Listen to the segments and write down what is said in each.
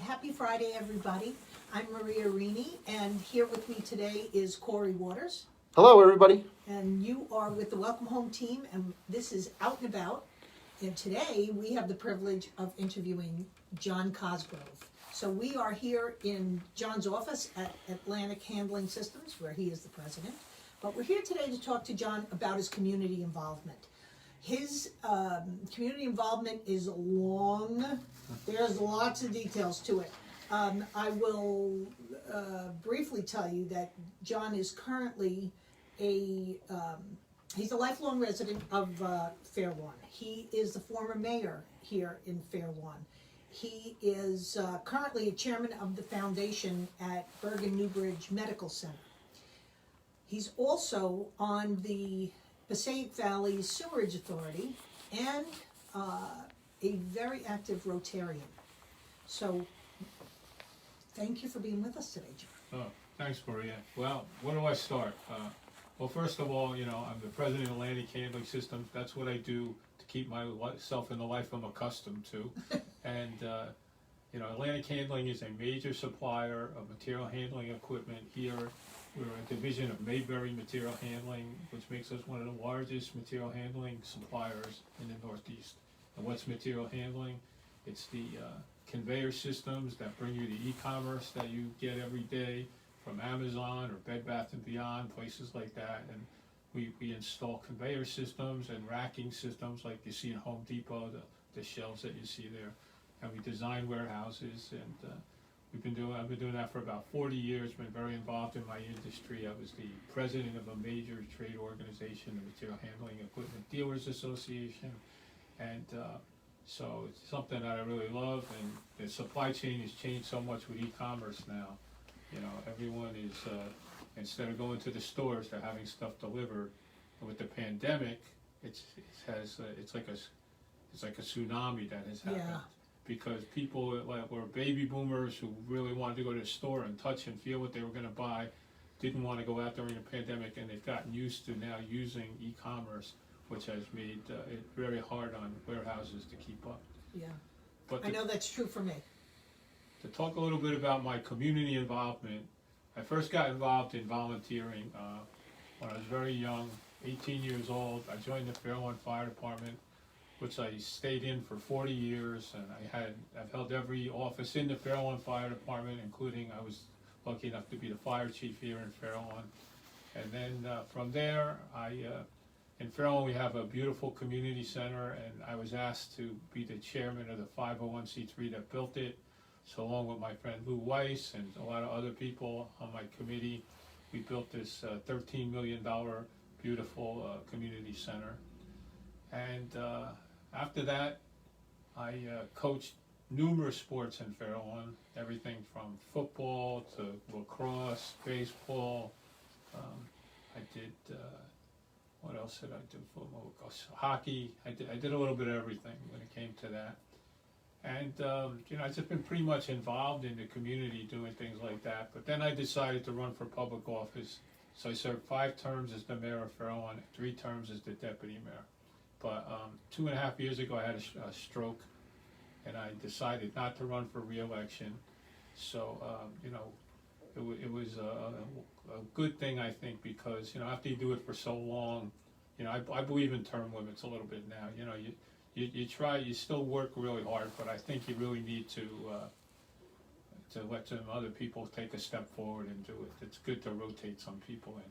Happy Friday, everybody. I'm Maria Rini, and here with me today is Corey Waters. Hello, everybody. And you are with the Welcome Home team, and this is Out and About. And today we have the privilege of interviewing John Cosgrove. So we are here in John's office at Atlantic Handling Systems, where he is the president. But we're here today to talk to John about his community involvement. His community involvement is long. There's lots of details to it. I will briefly tell you that John is currently he's a lifelong resident of Fair Lawn. He is the former mayor here in Fair Lawn. He is currently a chairman of the foundation at Bergen-Newbridge Medical Center. He's also on the Passaic Valley Sewerage Authority and a very active Rotarian. So, thank you for being with us today, John. Oh, thanks, Maria. Well, where do I start? Well, first of all, I'm the president of Atlantic Handling Systems. That's what I do to keep myself in the life I'm accustomed to. And, Atlantic Handling is a major supplier of material handling equipment here. We're a division of Mayberry Material Handling, which makes us one of the largest material handling suppliers in the Northeast. And what's material handling? It's the conveyor systems that bring you the e-commerce that you get every day from Amazon or Bed Bath & Beyond, places like that. And we install conveyor systems and racking systems like you see in Home Depot, the shelves that you see there. And we design warehouses, and I've been doing that for about 40 years, been very involved in my industry. I was the president of a major trade organization, the Material Handling Equipment Dealers Association. And so it's something that I really love, and the supply chain has changed so much with e-commerce now. Everyone is, instead of going to the stores, they're having stuff delivered. And with the pandemic, it's like a tsunami that has happened. Yeah. Because people were baby boomers who really wanted to go to the store and touch and feel what they were going to buy, didn't want to go out during the pandemic, and they've gotten used to now using e-commerce, which has made it very hard on warehouses to keep up. Yeah, But I know that's true for me. to talk a little bit about my community involvement, I first got involved in volunteering when I was very young, 18 years old. I joined the Fair Lawn Fire Department, which I stayed in for 40 years, and I've held every office in the Fair Lawn Fire Department, including I was lucky enough to be the fire chief here in Fair Lawn. And then from there, in Fair Lawn we have a beautiful community center, and I was asked to be the chairman of the 501c3 that built it. So along with my friend Lou Weiss and a lot of other people on my committee, we built this $13 million beautiful community center. And after that, I coached numerous sports in Fair Lawn, everything from football to lacrosse, baseball. I did, what else did I do? Football, hockey. I did a little bit of everything when it came to that. And, I've just been pretty much involved in the community doing things like that. But then I decided to run for public office. So I served 5 terms as the mayor of Fair Lawn, 3 terms as the deputy mayor. But 2.5 years ago, I had a stroke, and I decided not to run for re-election. So, it was a good thing, I think, because, after you do it for so long, I believe in term limits a little bit now. You still work really hard, but I think you really need to let some other people take a step forward and do it. It's good to rotate some people in.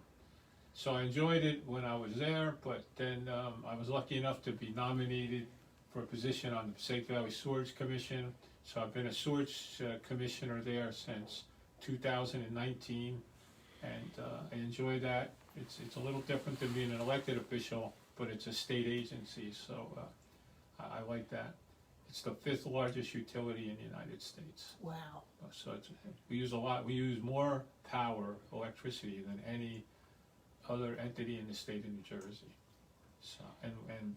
So I enjoyed it when I was there, but then I was lucky enough to be nominated for a position on the Passaic Valley Sewerage Commission. So I've been a sewerage commissioner there since 2019, and I enjoy that. It's a little different than being an elected official, but it's a state agency, so I like that. It's the 5th largest utility in the United States. Wow. So we use a lot. We use more power, electricity, than any other entity in the state of New Jersey. So and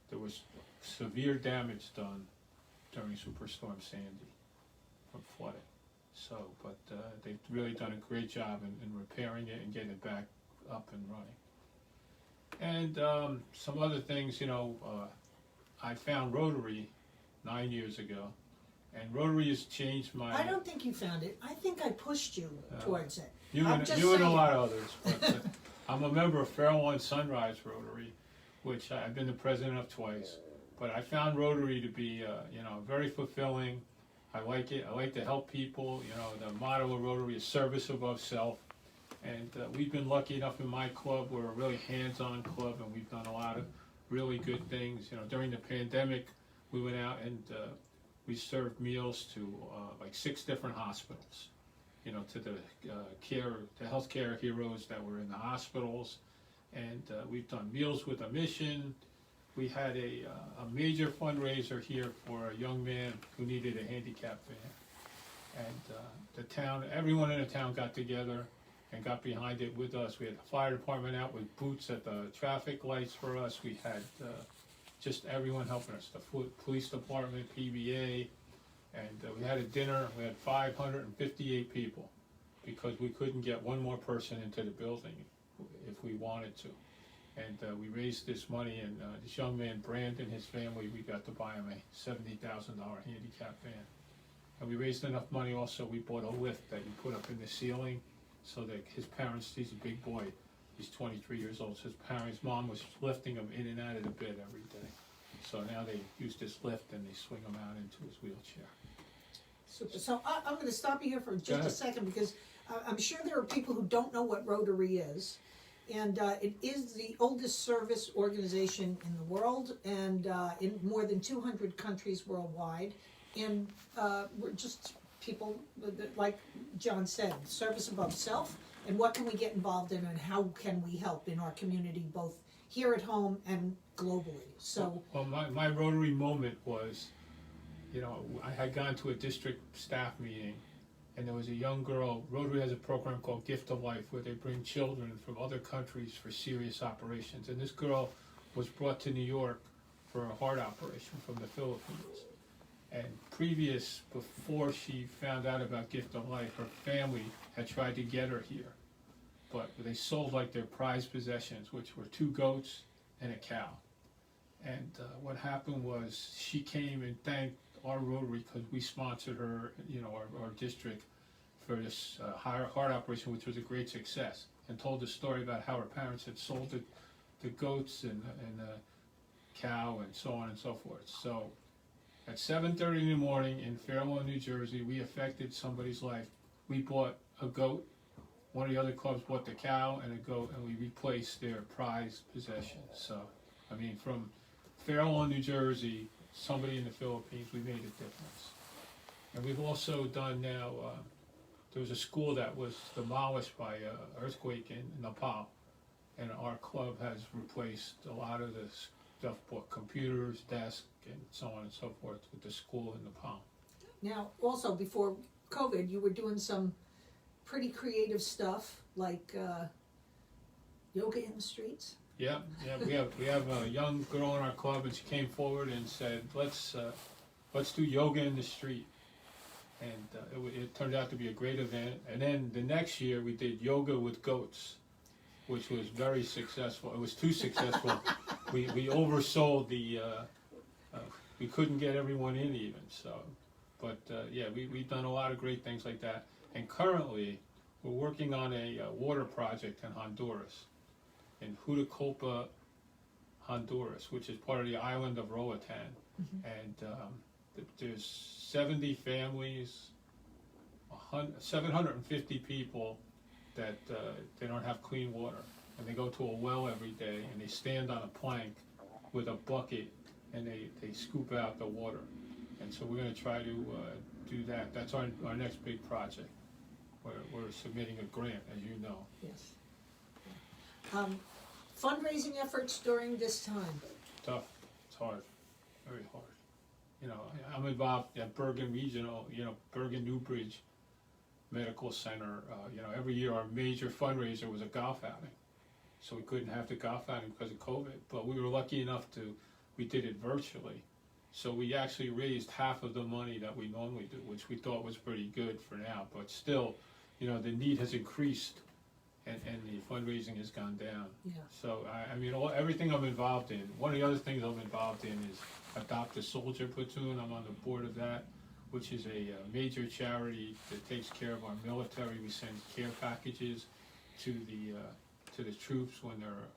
there was severe damage done during Superstorm Sandy from flooding. So, but they've really done a great job in repairing it and getting it back up and running. And some other things, I found Rotary 9 years ago, And Rotary has changed my. I don't think you found it. I think I pushed you towards it. You I'm and just you and a saying. lot of others. But I'm a member of Fairlawn Sunrise Rotary, which I've been the president of twice. But I found Rotary to be, very fulfilling. I like it. I like to help people. You know, the motto of Rotary is service above self. And we've been lucky enough in my club. We're a really hands-on club, and we've done a lot of really good things. You know, during the pandemic, we went out and we served meals to like 6 different hospitals. You know, to the healthcare heroes that were in the hospitals, and we've done Meals with a Mission. We had a major fundraiser here for a young man who needed a handicap van, and the town, everyone in the town got together and got behind it with us. We had the fire department out with boots at the traffic lights for us. We had just everyone helping us, the police department, PBA, and we had a dinner. We had 558 people because we couldn't get one more person into the building if we wanted to. And we raised this money, and this young man, Brandon, his family, we got to buy him a $70,000 handicap van. And we raised enough money also, we bought a lift that you put up in the ceiling so that his parents, he's a big boy, he's 23 years old, so his mom was lifting him in and out of the bed every day. So now they use this lift and they swing him out into his wheelchair. Super. So I'm going to stop you here for just a second because I'm sure there are people who don't know what Rotary is. And it is the oldest service organization in the world, and in more than 200 countries worldwide. And we're just people, like John said, service above self, and what can we get involved in, and how can we help in our community, both here at home and globally. So, well, my Rotary moment was, I had gone to a district staff meeting, and there was a young girl. Rotary has a program called Gift of Life where they bring children from other countries for serious operations. And this girl was brought to New York for a heart operation from the Philippines. And before she found out about Gift of Life, her family had tried to get her here. But they sold like their prized possessions, which were 2 goats and a cow. And what happened was she came and thanked our Rotary because we sponsored her, our district for this heart operation, which was a great success, and told the story about how her parents had sold the goats and the cow and so on and so forth. So at 7:30 in the morning in Fairlawn, New Jersey, we affected somebody's life. We bought a goat. One of the other clubs bought the cow and a goat, and we replaced their prized possessions. So, I mean, from Fairlawn, New Jersey, somebody in the Philippines, we made a difference. And we've also done now, there was a school that was demolished by an earthquake in Nepal, and our club has replaced a lot of the stuff, bought computers, desks, and so on and so forth with the school in Nepal. now also before COVID, you were doing some pretty creative stuff like yoga in the streets. Yeah, we have a young girl in our club, and she came forward and said, let's do yoga in the street. And it turned out to be a great event. And then the next year we did yoga with goats, which was very successful. It was too successful. we oversold we couldn't get everyone in even. So, but we've done a lot of great things like that. And currently we're working on a water project in Honduras, in Judacopa, Honduras, which is part of the island of Roatan. Mm-hmm. And there's 70 families, 750 people that they don't have clean water. And they go to a well every day, and they stand on a plank with a bucket, and they scoop out the water. And so we're going to try to do that. That's our next big project. We're submitting a grant, as you know. Yes. Fundraising efforts during this time. Tough. It's hard. Very hard. I'm involved at Bergen Regional, Bergen Newbridge Medical Center. Every year our major fundraiser was a golf outing. So we couldn't have the golf outing because of COVID. But we were lucky enough we did it virtually. So we actually raised half of the money that we normally do, which we thought was pretty good for now. But still, the need has increased. And the fundraising has gone down. Yeah. So everything I'm involved in. One of the other things I'm involved in is Adopt a Soldier Platoon. I'm on the board of that. which is a major charity that takes care of our military. We send care packages to the troops when they're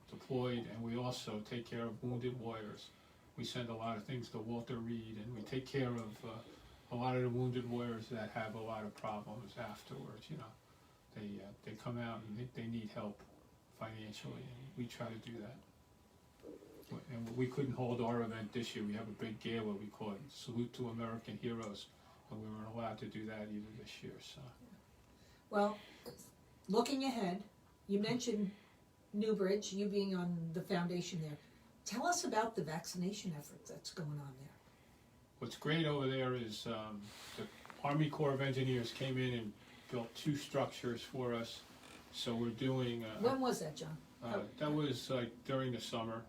deployed, and we also take care of wounded warriors. We send a lot of things to Walter Reed, and we take care of a lot of the wounded warriors that have a lot of problems afterwards. You know, they come out and they need help financially, and we try to do that. And we couldn't hold our event this year. We have a big gala, we call it Salute to American Heroes, and we weren't allowed to do that either this year, so. Well, looking ahead, you mentioned Newbridge, you being on the foundation there. Tell us about the vaccination effort that's going on there. What's great over there is the Army Corps of Engineers came in and built 2 structures for us. So we're doing. When was that, John? That was during the summer,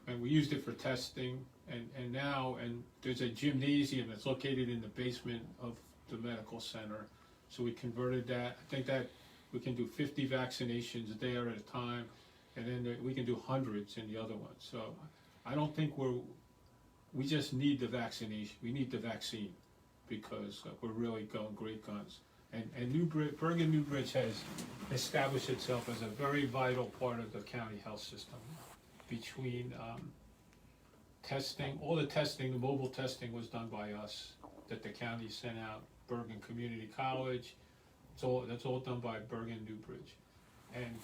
and we used it for testing. And now there's a gymnasium that's located in the basement of the medical center. So we converted that. I think that we can do 50 vaccinations there at a time, and then we can do hundreds in the other one. So I don't think we just need the vaccination. We need the vaccine because we're really going great guns. And Bergen Newbridge has established itself as a very vital part of the county health system. Between testing, all the testing, the mobile testing was done by us that the county sent out. Bergen Community College, that's all done by Bergen Newbridge. And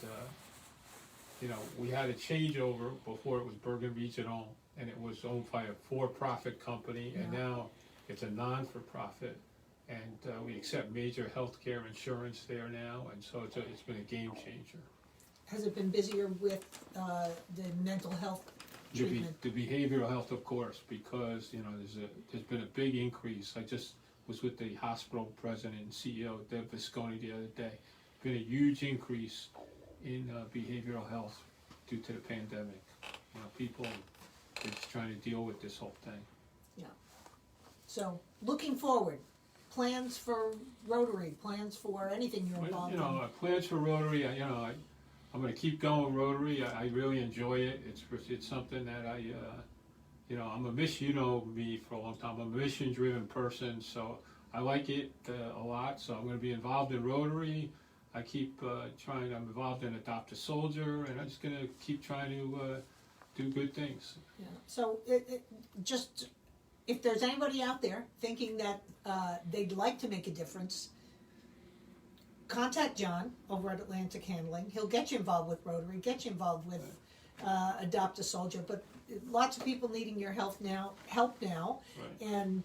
you know, we had a changeover. Before it was Bergen Regional, and it was owned by a for-profit company, and now it's a non-for-profit. And we accept major healthcare insurance there now, and so it's been a game changer. Has it been busier with the mental health treatment? The behavioral health, of course, because you know there's been a big increase. I just was with the hospital president and CEO, Deb Visconti, the other day. Been a huge increase in behavioral health due to the pandemic. You know, people are just trying to deal with this whole thing. Yeah. So, looking forward, plans for Rotary, plans for anything you're involved in? Plans for Rotary, I'm going to keep going with Rotary. I really enjoy it. It's something that I'm a mission, you know me for a long time. I'm a mission-driven person, so I like it a lot. So I'm going to be involved in Rotary. I keep I'm involved in Adopt a Soldier, and I'm just going to keep trying to do good things. Yeah. So just, if there's anybody out there thinking that they'd like to make a difference, contact John over at Atlantic Handling. He'll get you involved with Rotary, get you involved with Adopt a Soldier, but lots of people needing your help now. Right. And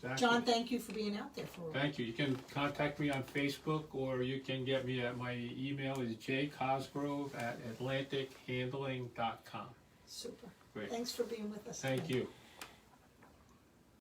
Exactly. John, thank you for being out there for us. Thank you. You can contact me on Facebook, or you can get me at my email is jcosgrove@atlantichandling.com. Super. Great. Thanks for being with us. Thank you.